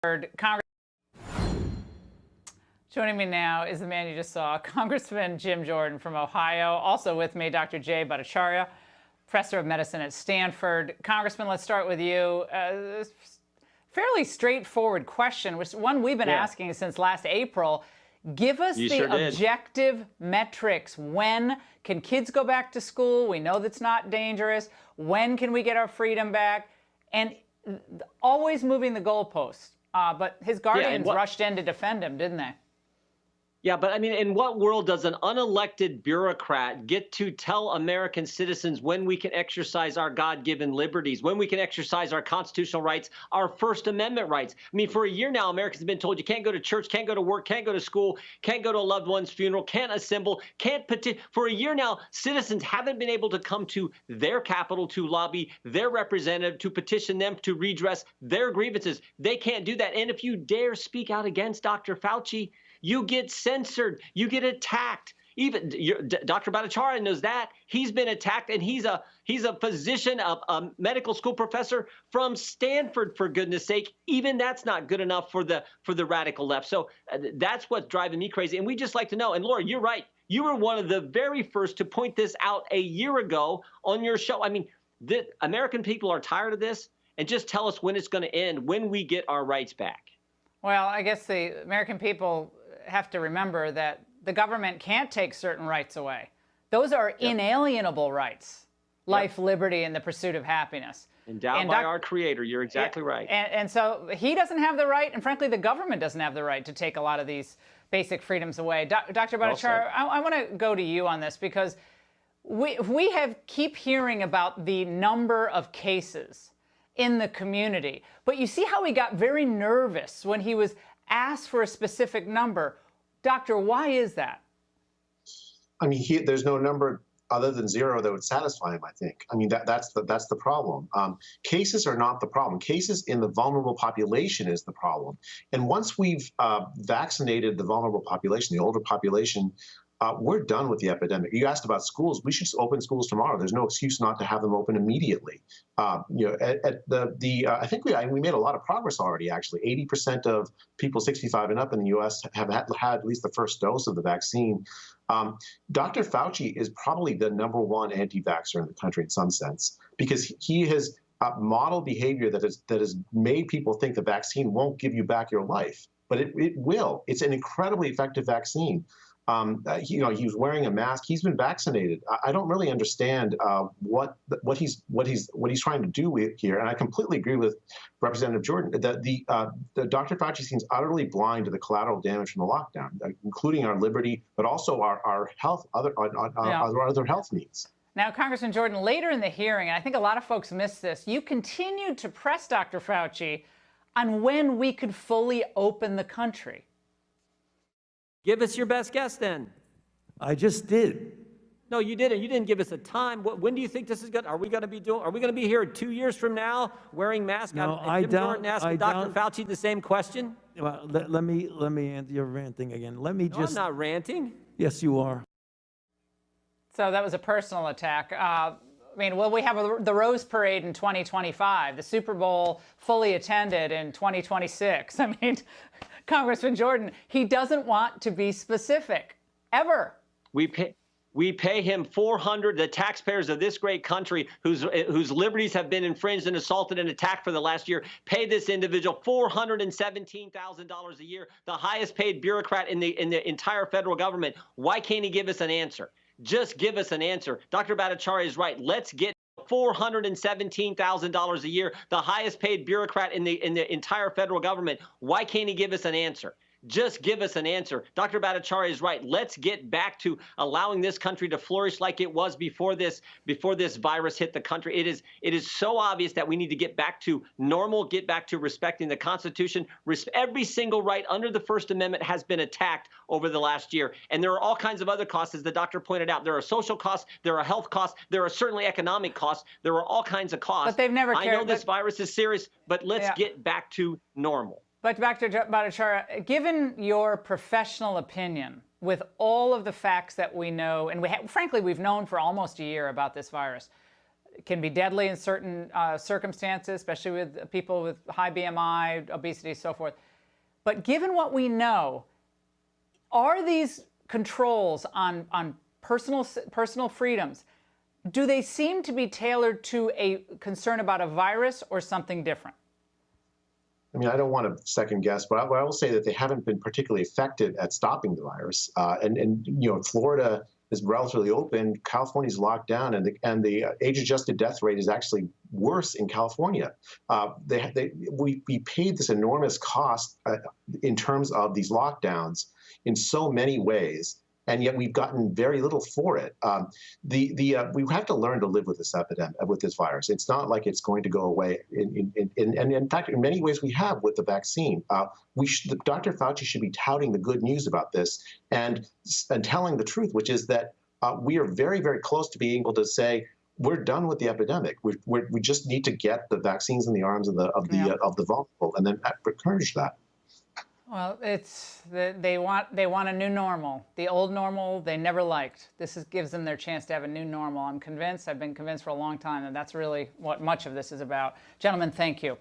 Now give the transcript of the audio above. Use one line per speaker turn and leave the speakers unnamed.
Congress. Joining me now is the man you just saw, Congressman Jim Jordan from Ohio. Also with me, Dr. Jay Bhattacharya, professor of medicine at Stanford. Congressman, let's start with you. Fairly straightforward question, which one we've been asking since last April. Give us the objective metrics. When can kids go back to school? We know that's not dangerous. When can we get our freedom back? And always moving the goalposts. But his guardians rushed in to defend him, didn't they?
Yeah, but I mean, in what world does an unelected bureaucrat get to tell American citizens when we can exercise our God-given liberties, when we can exercise our constitutional rights, our First Amendment rights? I mean, for a year now, Americans have been told you can't go to church, can't go to work, can't go to school, can't go to a loved one's funeral, can't assemble, can't petition. For a year now, citizens haven't been able to come to their capital to lobby their representative, to petition them to redress their grievances. They can't do that. And if you dare speak out against Dr. Fauci, you get censored, you get attacked. Even Dr. Bhattacharya knows that. He's been attacked, and he's a physician, a medical school professor from Stanford, for goodness sake. Even that's not good enough for the radical left. So that's what's driving me crazy. And we just like to know. And Laura, you're right. You were one of the very first to point this out a year ago on your show. I mean, the American people are tired of this. And just tell us when it's going to end, when we get our rights back.
Well, I guess the American people have to remember that the government can't take certain rights away. Those are inalienable rights: life, liberty, and the pursuit of happiness.
Endowed by our Creator. You're exactly right.
And so he doesn't have the right, and frankly, the government doesn't have the right to take a lot of these basic freedoms away. Dr. Bhattacharya, I want to go to you on this, because we keep hearing about the number of cases in the community. But you see how he got very nervous when he was asked for a specific number. Doctor, why is that?
I mean, there's no number other than zero that would satisfy him, I think. I mean, that's the problem. Cases are not the problem. Cases in the vulnerable population is the problem. And once we've vaccinated the vulnerable population, the older population, we're done with the epidemic. You asked about schools. We should open schools tomorrow. There's no excuse not to have them open immediately. I think we made a lot of progress already. Actually, 80% of people 65 and up in the U.S. have had at least the first dose of the vaccine. Dr. Fauci is probably the #1 anti-vaxxer in the country in some sense, because he has modeled behavior that has made people think the vaccine won't give you back your life, but it will. It's an incredibly effective vaccine. He was wearing a mask. He's been vaccinated. I don't really understand what he's trying to do here. And I completely agree with Representative Jordan that the Dr. Fauci seems utterly blind to the collateral damage from the lockdown, including our liberty, but also our health, other health needs.
Now, Congressman Jordan, later in the hearing, and I think a lot of folks missed this, you continued to press Dr. Fauci on when we could fully open the country.
Give us your best guess then.
I just did.
No, you didn't. You didn't give us a time. When do you think this is good? Are we going to be here 2 years from now wearing masks?
No,
Jim Jordan asked Dr. Fauci the same question.
Well, let me answer your ranting again. Let me just.
I'm not ranting.
Yes, you are.
So that was a personal attack. I mean, will we have the Rose Parade in 2025? The Super Bowl fully attended in 2026? I mean, Congressman Jordan, he doesn't want to be specific, ever.
We pay him $400, the taxpayers of this great country whose liberties have been infringed and assaulted and attacked for the last year, pay this individual $417,000 a year, the highest paid bureaucrat in the entire federal government. Why can't he give us an answer? Just give us an answer. Dr. Bhattacharya is right. Let's get $417,000 a year, the highest paid bureaucrat in the entire federal government. Why can't he give us an answer? Just give us an answer. Dr. Bhattacharya is right. Let's get back to allowing this country to flourish like it was before this virus hit the country. It is so obvious that we need to get back to normal, get back to respecting the Constitution. Every single right under the First Amendment has been attacked over the last year. And there are all kinds of other costs, as the doctor pointed out. There are social costs, there are health costs, there are certainly economic costs, there are all kinds of costs.
But they've never cared.
I know this virus is serious, but let's get back to normal.
But Dr. Bhattacharya, given your professional opinion, with all of the facts that we know, and frankly, we've known for almost a year about this virus, can be deadly in certain circumstances, especially with people with high BMI, obesity, so forth. But given what we know, are these controls on personal freedoms, do they seem to be tailored to a concern about a virus or something different?
I mean, I don't want to second guess, but I will say that they haven't been particularly effective at stopping the virus. And you know, Florida is relatively open. California's locked down, and the age-adjusted death rate is actually worse in California. We paid this enormous cost in terms of these lockdowns in so many ways, and yet we've gotten very little for it. We have to learn to live with this epidemic, with this virus. It's not like it's going to go away. And in fact, in many ways, we have with the vaccine. Dr. Fauci should be touting the good news about this and telling the truth, which is that we are very, very close to being able to say we're done with the epidemic. We just need to get the vaccines in the arms of the vulnerable, and then encourage that.
Well, they want a new normal. The old normal they never liked. This gives them their chance to have a new normal. I'm convinced. I've been convinced for a long time that that's really what much of this is about. Gentlemen, thank you.